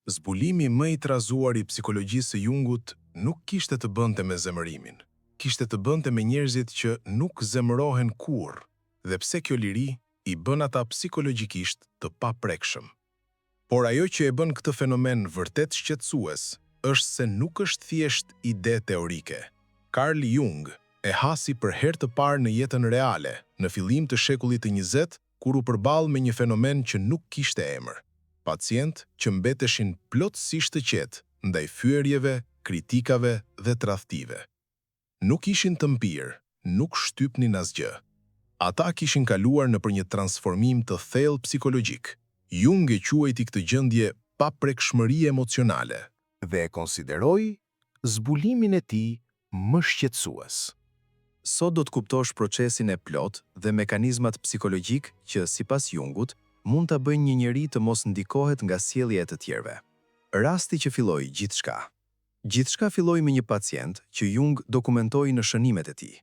Zbulimi më i trazuar i psikologjisë së Jungut nuk kishte të bënte me zemërimin. Kishte të bënte me njerëzit që nuk zemërohen kurrë, dhe pse kjo liri i bën ata psikologjikisht të paprekshëm. Por ajo që e bën këtë fenomen vërtet shqetësues është se nuk është thjesht ide teorike. Carl Jung e hasi për herë të parë në jetën reale, në fillim të shekullit të 20, kur u përball me një fenomen që nuk kishte emër. Pacient që mbeteshin plotësisht të qetë ndaj fyerjeve, kritikave dhe tradhtive. Nuk ishin të mpirë, nuk shtypnin asgjë. Ata kishin kaluar nëpër një transformim të thellë psikologjik. Jung e quajti këtë gjendje paprekshmëri emocionale dhe e konsideroi zbulimin e tij më shqetësues. Sot do të kuptosh procesin e plot dhe mekanizmat psikologjik që, sipas Jungut, mund ta bëjnë një njeri të mos ndikohet nga sjellja e të tjerëve. Rasti që filloi gjithçka. Gjithçka filloi me një pacient që Jung dokumentoi në shënimet e tij.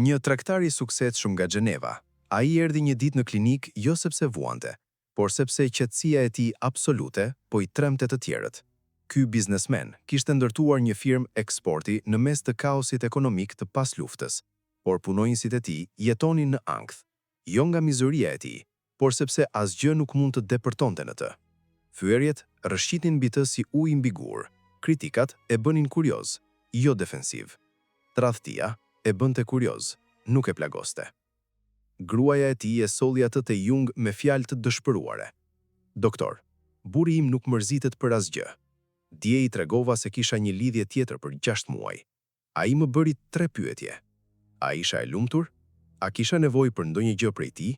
Një tregtar i suksesshëm nga Gjeneva. Ai erdhi një ditë në klinik jo sepse vuante, por sepse qetësia e tij absolute po i tremte të tjerët. Ky biznesmen kishte ndërtuar një firmë eksporti në mes të kaosit ekonomik të pasluftës, por punonjësit e tij jetonin në ankth, jo nga mizeria e tij, por sepse asgjë nuk mund të depërtonte në të. Fyerjet rrëshqitin mbi të si ujë mbi gur, kritikat e bënin kurioz, jo defensiv. Tradhtia e bënte kurioz, nuk e plagoste. Gruaja e tij e solli atë te Jung me fjalë të dëshpëruare. Doktor, burri im nuk mërzitet për asgjë. Dje i tregova se kisha një lidhje tjetër për 6 muaj. Ai më bëri 3 pyetje. A isha e lumtur? A kisha nevojë për ndonjë gjë prej tij?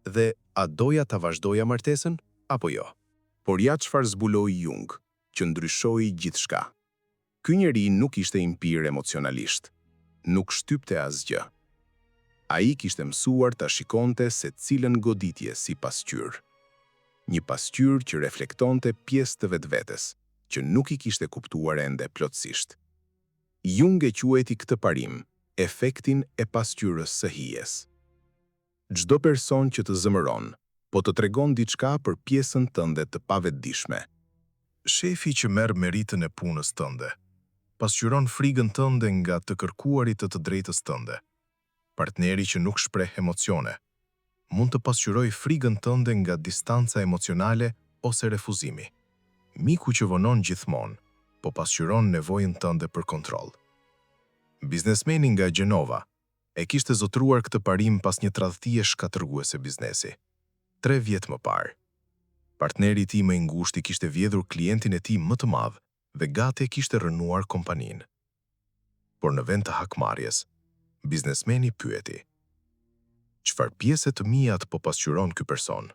Dhe a doja ta vazhdoja martesën apo jo? Por ja çfarë zbuloi Jung, që ndryshoi gjithçka. Ky njeri nuk ishte impir emocionalisht, nuk shtypte asgjë. Ai kishte mësuar ta shikonte secilën goditje si pasqyrë. Një pasqyrë që reflektonte pjesë të vetvetes, që nuk i kishte kuptuar ende plotësisht. Jung e quajti këtë parim efektin e pasqyrës së hijes. Çdo person që të zëmëron, po të tregon diçka për pjesën tënde të pavetdijshme. Shefi që merr meritën e punës tënde, pasqyron frigën tënde nga të kërkuarit të drejtës tënde. Partneri që nuk shpreh emocione, mund të pasqyrojë frigën tënde nga distanca emocionale ose refuzimi. Miku që vonon gjithmonë, po pasqyron nevojën tënde për kontroll. Biznesmeni nga Gjenova e kishte zotruar këtë parim pas një tradhtie shkatërruese biznesi. 3 vjet më parë. Partneri i tij më i ngushtë kishte vjedhur klientin e tij më të madh dhe gati e kishte rënuar kompaninë. Por në vend të hakmarrjes, biznesmeni pyeti: "Çfarë pjese të mia po pasqyron ky person?"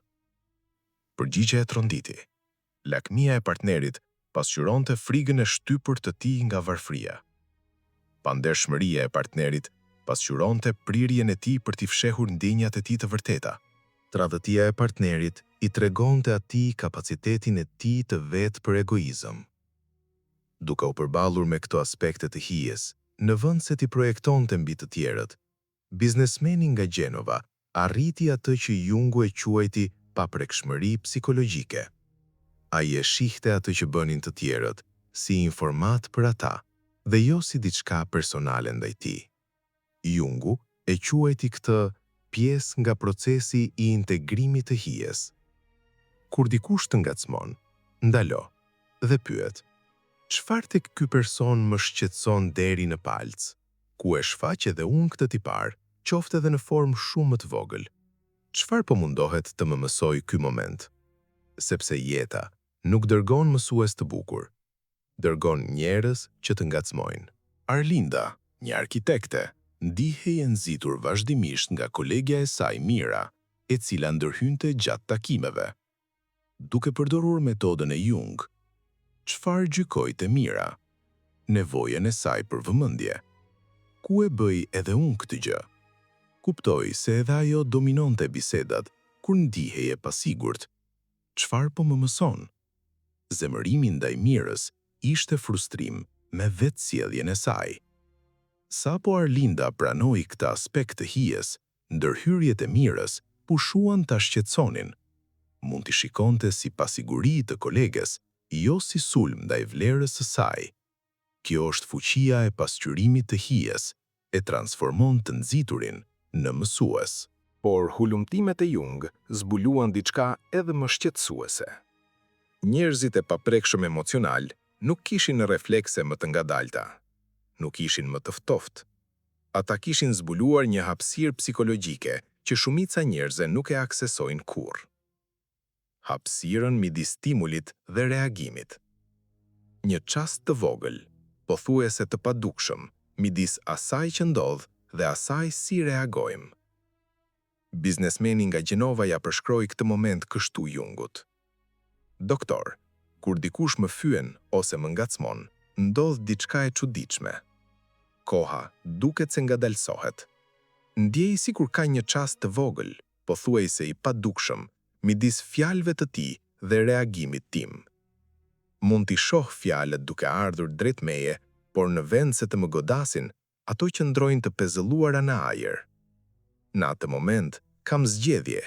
Përgjigjja e tronditi. Lakmia e partnerit pasqyronte frigën e shtypur të tij nga varfëria. Pandershmëria e partnerit pasqyronte prirjen e tij për t'i fshehur ndjenjat e tij të vërteta. Tradhtia e partnerit i tregonte atij kapacitetin e tij të vetë për egoizëm. Duke u përballur me këto aspekte të hijes, në vend se t'i projektonte mbi të tjerët, biznesmeni nga Gjenova arriti atë që Jungu e quajti paprekshmëri psikologjike. Ai e shihte atë që bënin të tjerët si informat për ata dhe jo si diçka personale ndaj tij. Jungu e quajti këtë pjesë nga procesi i integrimit të hijes. Kur dikush të ngacmon, ndalo dhe pyet: "Çfarë tek ky person më shqetëson deri në palc? Ku e shfaq edhe unë këtë tipar, qoftë edhe në formë shumë më të vogël? Çfarë po mundohet të më mësoj ky moment?" Sepse jeta nuk dërgon mësues të bukur, dërgon njerëz që të ngacmojnë. Arlinda, një arkitekte, ndihej e nxitur vazhdimisht nga kolegja e saj Mira, e cila ndërhynte gjatë takimeve. Duke përdorur metodën e Jung, çfarë gjykoi te Mira? Nevojën e saj për vëmendje. Ku e bëj edhe unë këtë gjë? Kuptoi se edhe ajo dominonte bisedat kur ndihej e pasigurt. Çfarë po më mëson? Zemërimi ndaj Mirës ishte frustrim me vetësjelljen e saj. Sa po Arlinda pranoi këtë aspekt të hijes, ndërhyrjet e Mirës pushuan ta shqetësonin. Mund t'i shikonte si pasiguri të koleges, jo si sulm ndaj vlerës së saj. Kjo është fuqia e pasqyrimit të hijes, e transformon të nxiturin në mësues. Por hulumtimet e Jung zbuluan diçka edhe më shqetësuese. Njerëzit e paprekshëm emocional nuk kishin reflekse më të ngadalta, nuk ishin më të ftoftë. Ata kishin zbuluar një hapësirë psikologjike që shumica njerëzve nuk e aksesojnë kurrë. Hapësirën midis stimulit dhe reagimit. Një çast të vogël, pothuajse të padukshëm, midis asaj që ndodh dhe asaj si reagojmë. Biznesmeni nga Gjenova ja përshkroi këtë moment kështu Jungut. Doktor, kur dikush më fyen ose më ngacmon, ndodh diçka e çuditshme. Koha duket se ngadalsohet. Ndjej sikur ka një çast të vogël, pothuajse i padukshëm, midis fjalëve të tij dhe reagimit tim. Mund t'i shoh fjalët duke ardhur drejt meje, por në vend se të më godasin, ato qëndrojnë të pezëlluara në ajër. Në atë moment, kam zgjedhje.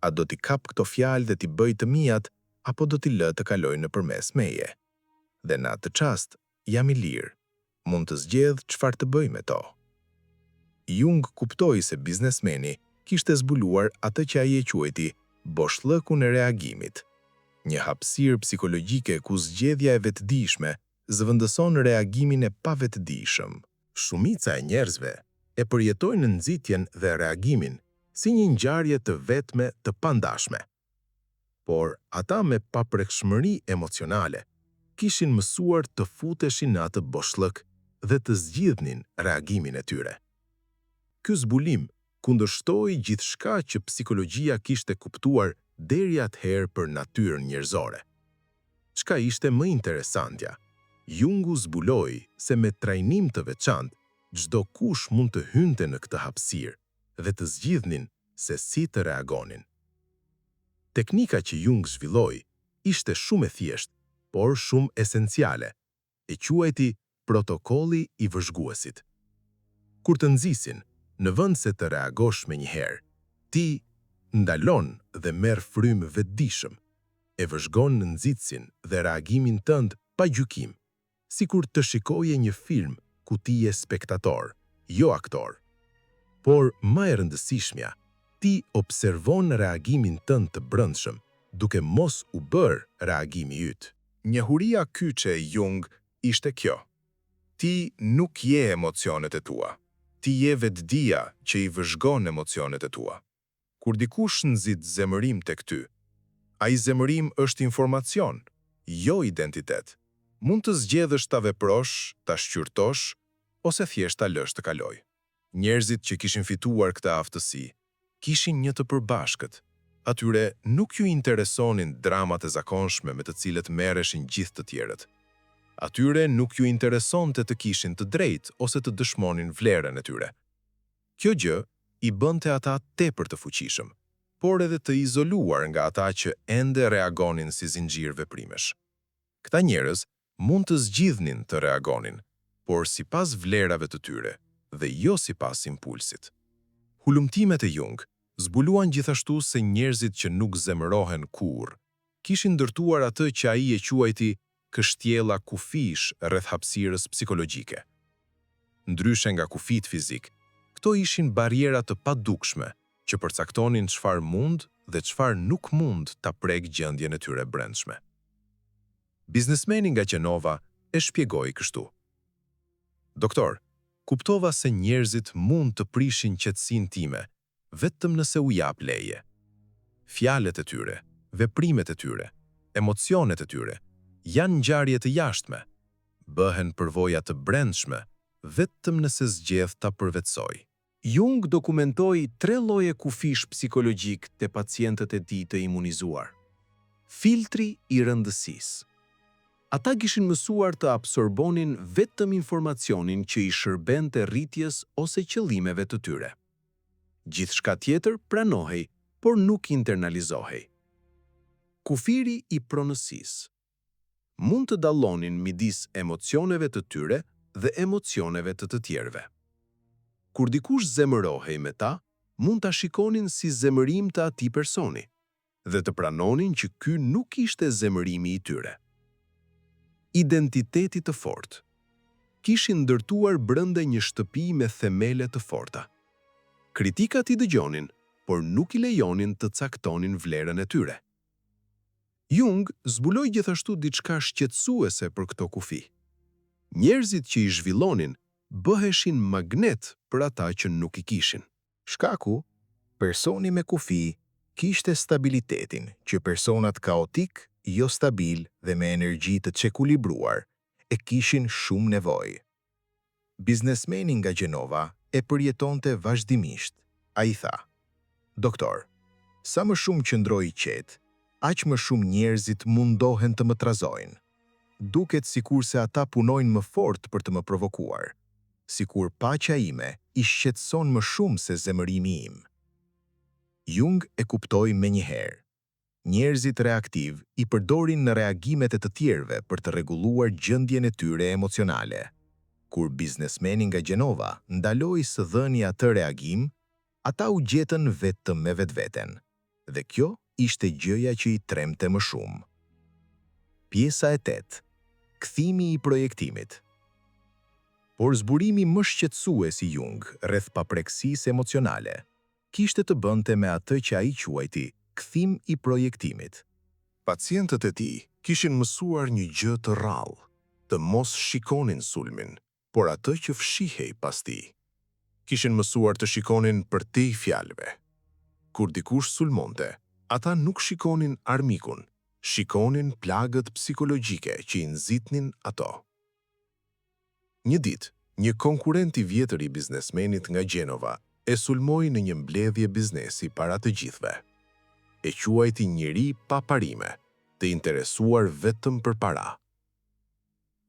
A do t'i kap këto fjalë dhe t'i bëj të mijat, apo do t'i lë të kalojnë nëpërmes meje? Dhe në atë çast, jam i lirë. Mund të zgjedh çfarë të bëj me to. Jung kuptoi se biznesmeni kishte zbuluar atë që ai e quajti boshllëkun e reagimit. Një hapësirë psikologjike ku zgjedhja e vetëdijshme zëvendëson reagimin e pavetëdijshëm. Shumica e njerëzve e përjetojnë nxitjen dhe reagimin si një ngjarje të vetme të pandashme. Por ata me paprekshmëri emocionale kishin mësuar të futeshin në atë boshllëk dhe të zgjidhnin reagimin e tyre. Ky zbulim kundërshtoi gjithçka që psikologjia kishte kuptuar deri atëherë për natyrën njerëzore. Çka ishte më interesantja? Jungu zbuloi se me trajnim të veçantë, çdo kush mund të hynte në këtë hapësirë dhe të zgjidhnin se si të reagonin. Teknika që Jung zhvilloi ishte shumë e thjeshtë, por shumë esenciale, e quajti protokolli i vëzhguesit. Kur të nxisin, në vend se të reagosh menjëherë, ti ndalon dhe merr frymë vetëdijshëm, e vëzhgon në nxitsin dhe reagimin tënd pa gjykim, sikur të shikoje një film ku ti je spektator, jo aktor. Por më e rëndësishmja, ti observon reagimin tënd të brendshëm, duke mos u bërë reagimi yt. Njohuria kyçe e Jung ishte kjo. Ti nuk je emocionet e tua. Ti je vetëdia që i vëzhgon emocionet e tua. Kur dikush nxit zemërim tek ty, ai zemërim është informacion, jo identitet. Mund të zgjedhësh ta veprosh, ta shqyrtosh, ose thjesht ta lësh të kaloj. Njerëzit që kishin fituar këtë aftësi, kishin një të përbashkët. Atyre nuk ju interesonin dramat e zakonshme me të cilët merreshin gjithë të tjerët. Atyre nuk ju interesonte të kishin të drejtë ose të dëshmonin vlerën e tyre. Kjo gjë i bënte ata tepër të fuqishëm, por edhe të izoluar nga ata që ende reagonin si zinxhir veprimesh. Këta njerëz mund të zgjidhnin të reagonin, por sipas vlerave të tyre dhe jo sipas impulsit. Hulumtimet e Jung zbuluan gjithashtu se njerëzit që nuk zemërohen kurrë kishin ndërtuar atë që ai e quajti kështjella kufish rreth hapësirës psikologjike. Ndryshe nga kufit fizik, këto ishin bariera të padukshme që përcaktonin çfarë mund dhe çfarë nuk mund ta prek gjendjen e tyre brendshme. Biznesmeni nga Gjenova e shpjegoi kështu. Doktor, kuptova se njerëzit mund të prishin qetësinë time vetëm nëse u jap leje. Fjalët e tyre, veprimet e tyre, emocionet e tyre janë ngjarje të jashtme, bëhen përvoja të brendshme vetëm nëse zgjedh ta përvetësoj. Jung dokumentoi 3 lloje kufish psikologjik te pacientët e tij të imunizuar. Filtri i rëndësisë. Ata kishin mësuar të absorbonin vetëm informacionin që i shërbente rritjes ose qëllimeve të tyre. Gjithçka tjetër pranohej, por nuk internalizohej. Kufiri i pronësisë. Mund të dallonin midis emocioneve të tyre dhe emocioneve të tjerëve. Kur dikush zemërohej me ta, mund ta shikonin si zemërim të atij personi dhe të pranonin që ky nuk ishte zemërimi i tyre. Identiteti të fortë. Kishin ndërtuar brenda një shtëpi me themele të forta. Kritikat i dëgjonin, por nuk i lejonin të caktonin vlerën e tyre. Jung zbuloi gjithashtu diçka shqetësuese për këto kufi. Njerëzit që i zhvillonin bëheshin magnet për ata që nuk i kishin. Shkaku, personi me kufi kishte stabilitetin që personat kaotik, jo stabil dhe me energji të çekulibruar, e kishin shumë nevojë. Biznesmeni nga Gjenova e përjetonte vazhdimisht. A i tha: "Doktor, sa më shumë qëndroj i qetë, aq më shumë njerëzit mundohen të më trazojnë. Duket sikur se ata punojnë më fort për të më provokuar. Sikur paqja ime i shqetëson më shumë se zemërimi im." Jung e kuptoi menjëherë. Njerëzit reaktiv i përdorin në reagimet e të tjerëve për të rregulluar gjendjen e tyre emocionale. Kur biznesmeni nga Gjenova ndaloi së dhëni atë reagim, ata u gjetën vetëm me vetveten. Dhe kjo ishte gjëja që i tremte më shumë. Pjesa e 8. Kthimi i projektimit. Por zburimi më shqetësues i Jung rreth paprekësisë emocionale kishte të bënte me atë që ai quajti kthim i projektimit. Pacientët e tij kishin mësuar një gjë të rrallë, të mos shikonin sulmin, por atë që fshihej pas tij. Kishin mësuar të shikonin përtej fjalëve. Kur dikush sulmonte, ata nuk shikonin armikun, shikonin plagët psikologjike që i nxitnin ato. Një ditë, një konkurrent i vjetër i biznesmenit nga Gjenova e sulmoi në një mbledhje biznesi para të gjithëve. E quajti njeri pa parime, të interesuar vetëm për para.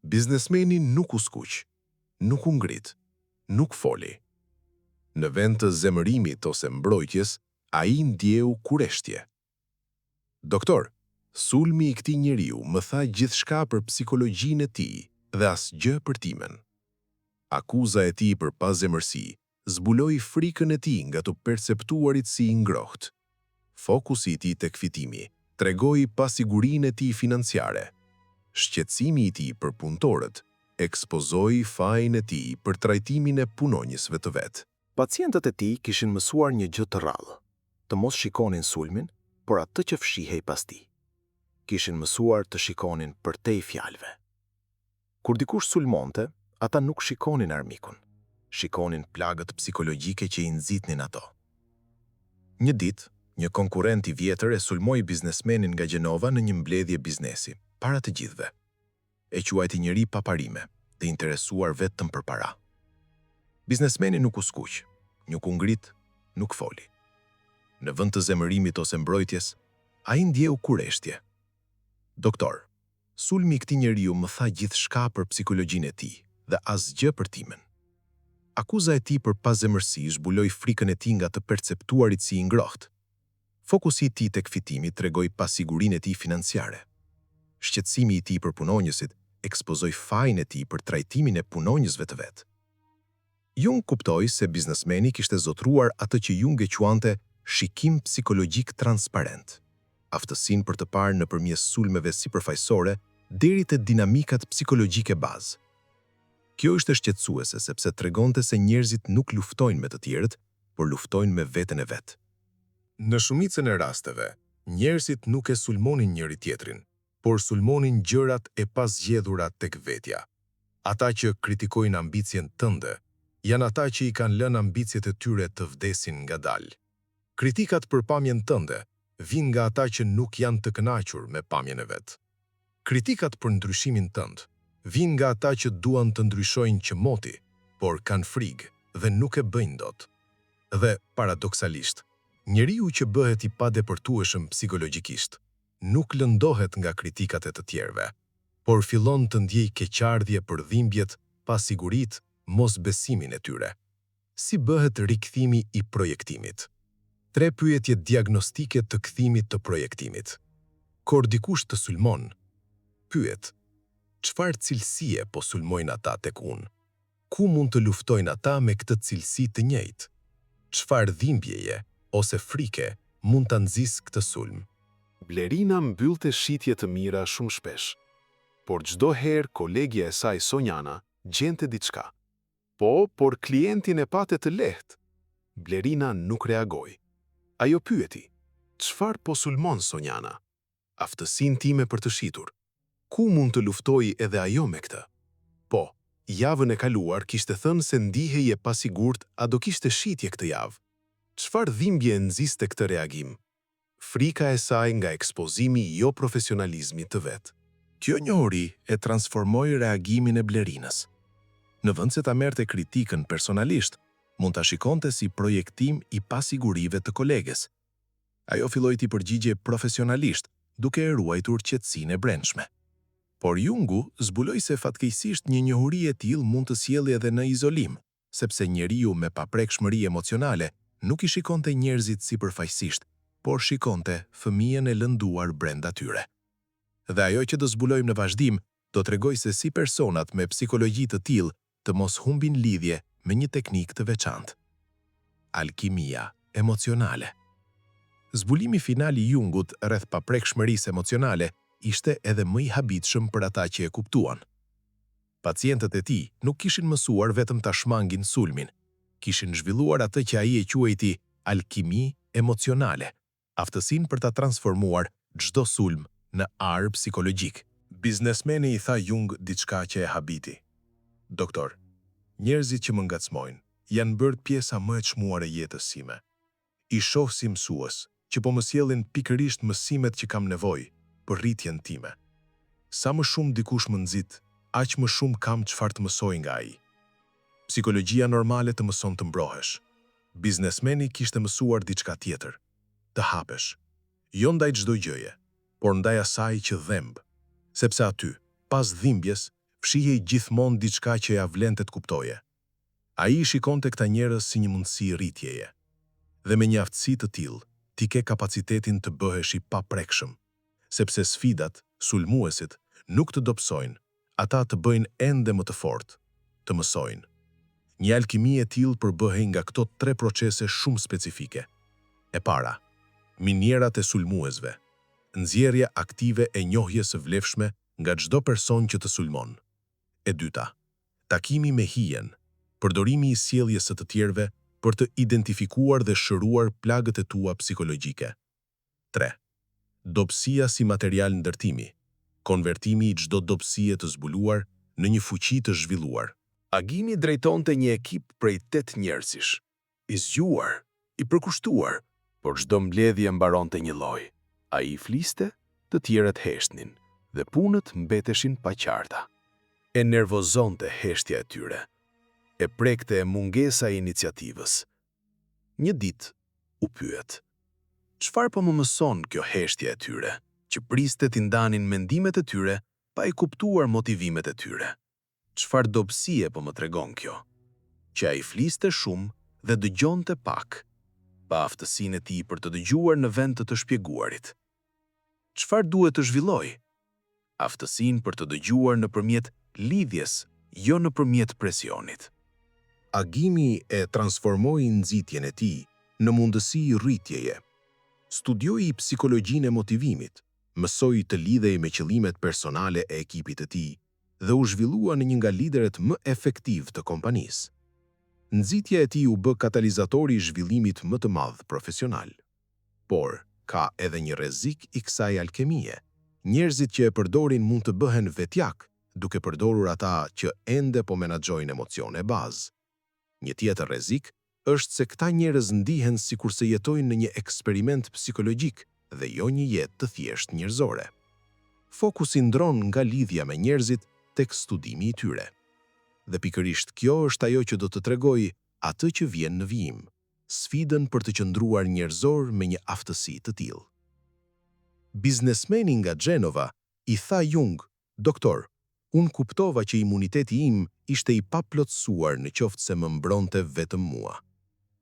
Biznesmeni nuk u skuq, nuk u ngrit, nuk foli. Në vend të zemërimit ose mbrojtjes, ai ndjeu kureshtje. "Doktor, sulmi i këtij njeriu më tha gjithçka për psikologjinë e tij dhe asgjë për timen." Akuza e tij për pazemërsi zbuloi frikën e tij nga të perceptuarit si i ngrohtë. Fokusi i tij tek fitimi tregoi pasigurinë e tij financiare. Shqetësimi i tij për punëtorët ekspozoi fajin e tij për trajtimin e punonjësve të vet. Pacientët e tij kishin mësuar një gjë të rrallë, të mos shikonin sulmin, por atë që fshihej pas tij. Kishin mësuar të shikonin përtej fjalëve. Kur dikush sulmonte, ata nuk shikonin armikun, shikonin plagët psikologjike që i nxitnin ato. Një ditë, një konkurrent i vjetër e sulmoi biznesmenin nga Gjenova në një mbledhje biznesi, para të gjithëve. E quajti njeri pa parime, të interesuar vetëm për para. Biznesmeni nuk u skuq, nuk u ngrit, nuk foli. Në vend të zemërimit ose mbrojtjes, ai ndjeu kureshtje. "Doktor, sulmi i këtij njeriu më tha gjithçka për psikologjinë e tij dhe asgjë për timen." Akuza e tij për pazemërsi zbuloi frikën e tij nga të perceptuarit si i ngrohtë. Fokusi i tij tek fitimi tregoi pasigurinë e tij financiare. Shqetësimi i tij për punonjësit ekspozoi fajin e tij për trajtimin e punonjësve të vet. Jung kuptoi se biznesmeni kishte zotruar atë që Jung e quante shikim psikologjik transparent, aftësinë për të parë nëpërmjet sulmeve sipërfaqësore deri te dinamikat psikologjike bazë. Kjo ishte shqetësuese sepse tregonte se njerëzit nuk luftojnë me të tjerët, por luftojnë me veten e vet. Në shumicën e rasteve, njerëzit nuk e sulmonin njëri tjetrin, por sulmonin gjërat e pazgjedhura tek vetja. Ata që kritikojnë ambicien tënde, janë ata që i kanë lënë ambicjet e tyre të vdesin ngadalë. Kritikat për pamjen tënde vijnë nga ata që nuk janë të kënaqur me pamjen e vet. Kritikat për ndryshimin tënd vijnë nga ata që duan të ndryshojnë qëmoti, por kanë frikë dhe nuk e bëjnë dot. Dhe paradoksalisht, njeriu që bëhet i padepërtueshëm psikologjikisht nuk lëndohet nga kritikat e të tjerëve, por fillon të ndjej keqardhje për dhimbjet, pasiguritë, mosbesimin e tyre. Si bëhet rikthimi i projektimit? 3 pyetje diagnostike të kthimit të projektimit. Kur dikush të sulmon, pyet: çfarë cilësie po sulmojnë ata tek unë? Ku mund të luftojnë ata me këtë cilësi të njëjtë? Çfarë dhimbjeje ose frike mund ta nxjisë këtë sulm? Blerina mbyllte shitje të mira shumë shpesh. por çdo herë kolegja e saj Sonjana gjente diçka. Po, por klientin e pate të lehtë. Blerina nuk reagoi. Ajo pyeti, çfarë po sulmon Sonjana? Aftësinë time për të shitur. Ku mund të luftoj edhe ajo me këtë? Po, javën e kaluar kishte thënë se ndihej e pasigurt a do kishte shitje këtë javë. Çfarë dhimbje nxiste këtë reagim? Frika e saj nga ekspozimi i jo profesionalizmit të vet. Kjo njohuri e transformoi reagimin e Blerinës. Në vend se ta merrte kritikën personalisht, mund ta shikonte si projektim i pasigurive të koleges. Ajo filloi t'i përgjigje profesionalisht, duke e ruajtur qetësinë e brendshme. Por Jungu zbuloi se fatkeqësisht një njohuri e tillë mund të sjellë edhe në izolim, sepse njeriu me paprekshmëri emocionale nuk i shikonte njerëzit sipërfaqësisht, por shikonte fëmijën e lënduar brenda tyre. Dhe ajo që do zbulojmë në vazhdim, do tregoj se si personat me psikologji të tillë të mos humbin lidhje me një teknik të veçantë. Alkimia emocionale. Zbulimi final i Jungut rreth paprekshmërisë emocionale ishte edhe më i habitshëm për ata që e kuptuan. Pacientët e tij nuk kishin mësuar vetëm ta shmangin sulmin, kishin zhvilluar atë që ai e quajti alkimi emocionale, aftësinë për ta transformuar çdo sulm në arë psikologjik. Biznesmeni i tha Jung diçka që e habiti. Doktor, njerëzit që më ngacmojnë janë bërë pjesa më e çmuar e jetës sime. I shoh si mësues që po më sjellin pikërisht mësimet që kam nevojë për rritjen time. Sa më shumë dikush më nxit, aq më shumë kam çfarë të mësoj nga ai. Psikologjia normale të mëson të mbrohesh. Biznesmeni kishte mësuar diçka tjetër, të hapesh. Jo ndaj çdo gjëje, por ndaj asaj që dhemb, sepse aty, pas dhimbjes, fshihej gjithmonë diçka që ja vlente të kuptoje. Ai shikonte këta njerëz si një mundësi rritjeje. Dhe me një aftësi të tillë, ti ke kapacitetin të bëhesh i paprekshëm, sepse sfidat, sulmuesit, nuk të dobësojnë, ata të bëjnë ende më të fortë, të mësojnë. Një alkimi e tillë përbëhej nga këto 3 procese shumë specifike. E para, minierat e sulmuesve, nxjerrja aktive e njohjes së vlefshme nga çdo person që të sulmon. E dyta, takimi me hijen, përdorimi i sjelljes së të tjerëve për të identifikuar dhe shëruar plagët e tua psikologjike. 3. Dobësia si material ndërtimi, konvertimi i çdo dobësie të zbuluar në një fuqi të zhvilluar. Agimi drejtonte një ekip prej 8 njerëzish, i zgjuar, i përkushtuar, por çdo mbledhje mbaronte një lloj. Ai fliste, të tjerët heshtnin, dhe punët mbeteshin pa qarta. E nervozonte heshtja e tyre. E prekte mungesa e iniciativës. Një ditë u pyet: çfarë po më mëson kjo heshtje e tyre, që priste t'i ndanin mendimet e tyre pa i kuptuar motivimet e tyre? Çfarë dobësie po më tregon kjo? Që ai fliste shumë dhe dëgjonte pak, pa aftësinë e tij për të dëgjuar në vend të shpjeguarit. Çfarë duhet të zhvilloj? Aftësinë për të dëgjuar nëpërmjet lidhjes, jo nëpërmjet presionit. Agimi e transformoi nxitjen e tij në mundësi rritjeje. Studioi psikologjinë e motivimit, mësoi të lidhej me qëllimet personale e ekipit të tij dhe u zhvillua në një nga liderët më efektiv të kompanisë. Nxitja e tij u bë katalizatori i zhvillimit më të madh profesional. Por ka edhe një rrezik i kësaj alkemie. Njerëzit që e përdorin mund të bëhen vetjak, duke përdorur ata që ende po menaxhojnë emocione bazë. Një tjetër rrezik është se këta njerëz ndihen sikur se jetojnë në një eksperiment psikologjik dhe jo një jetë të thjeshtë njerëzore. Fokusi ndron nga lidhja me njerëzit tek studimi i tyre. Dhe pikërisht kjo është ajo që do të tregoj atë që vjen në vijim, sfidën për të qëndruar njerëzor me një aftësi të tillë. Biznesmeni nga Gjenova i tha Jung: "Doktor, unë kuptova që imuniteti im ishte i paplotësuar në qoftë se më mbronte vetëm mua.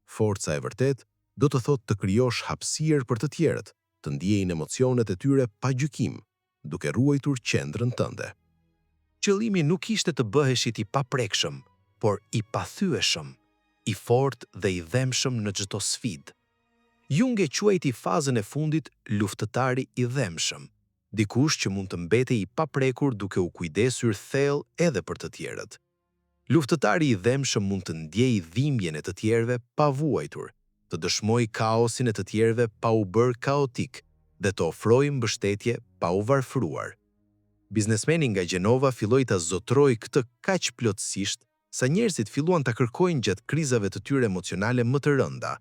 Forca e vërtet do të thotë të krijosh hapësirë për të tjerët, të ndjejnë emocionet e tyre pa gjykim, duke ruajtur qendrën tënde." Qëllimi nuk ishte të bëheshit i paprekshëm, por i pathyeshëm, i fortë dhe i dhemshëm në çdo sfidë. Jung e quajti fazën e fundit luftëtari i dhemshëm, Dikush që mund të mbetej i paprekur duke u kujdesur thellë edhe për të tjerët. Luftëtari i dëmshëm mund të ndjejë dhimbjen e të tjerëve pa vuajtur, të dëshmojë kaosin e të tjerëve pa u bërë kaotik dhe të ofrojë mbështetje pa u varfëruar. Biznesmeni nga Gjenova filloi ta zotrojë këtë kaq plotësisht sa njerëzit filluan ta kërkojnë gjatë krizave të tyre emocionale më të rënda.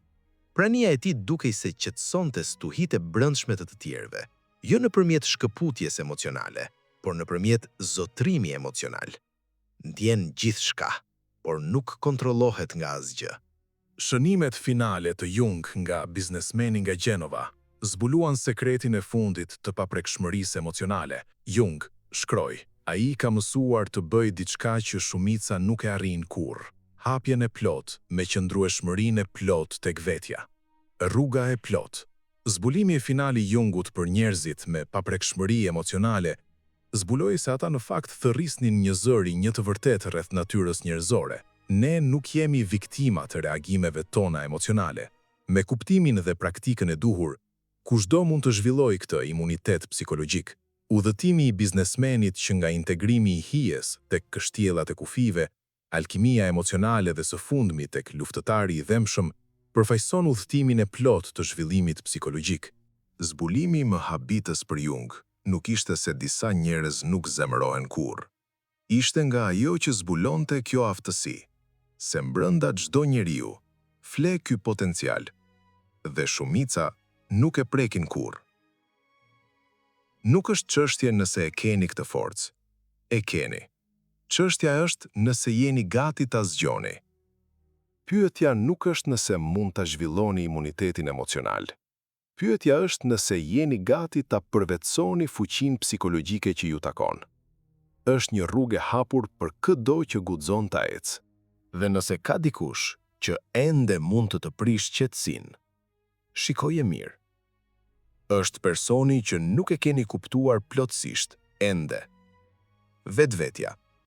Prania e tij dukej se qetësonte stuhitë e brendshme të tjerëve, jo nëpërmjet shkëputjes emocionale, por nëpërmjet zotrimi emocional. Ndjen gjithçka, por nuk kontrollohet nga asgjë. Shënimet finale të Jung nga biznesmeni nga Gjenova zbuluan sekretin e fundit të paprekshmërisë emocionale. Jung shkroi: ai ka mësuar të bëjë diçka që shumica nuk e arrin kurrë. Hapjen e plot me qëndrueshmërinë e plot tek vetja. Rruga e plot. Zbulimi final i Jungut për njerëzit me paprekshmëri emocionale zbuloi se ata në fakt thërrisnin një zëri një të vërtetë rreth natyrës njerëzore. Ne nuk jemi viktima të reagimeve tona emocionale. Me kuptimin dhe praktikën e duhur, kushdo mund të zhvillojë këtë imunitet psikologjik. Udhëtimi i biznesmenit që nga integrimi i hijes tek kështjellat e kufive, alkimia emocionale dhe së fundmi tek luftëtari i dëmshëm, përfaqëson udhëtimin e plot të zhvillimit psikologjik. Zbulimi më habitës për Jung nuk ishte se disa njerëz nuk zemërohen kurrë. Ishte nga ajo që zbulonte kjo aftësi, se mbrënda çdo njeriu fle ky potencial dhe shumica nuk e prekin kurrë. Nuk është çështje nëse e keni këtë forcë. E keni. Çështja është nëse jeni gati ta zgjoni. Pyetja nuk është nëse mund ta zhvilloni imunitetin emocional. Pyetja është nëse jeni gati ta përvetësoni fuqinë psikologjike që ju takon. Është një rrugë e hapur për çdo që guxon ta ecë. Dhe nëse ka dikush që ende mund të prish qetësinë, shikoje mirë. Është personi që nuk e keni kuptuar plotësisht ende. Vetvetja.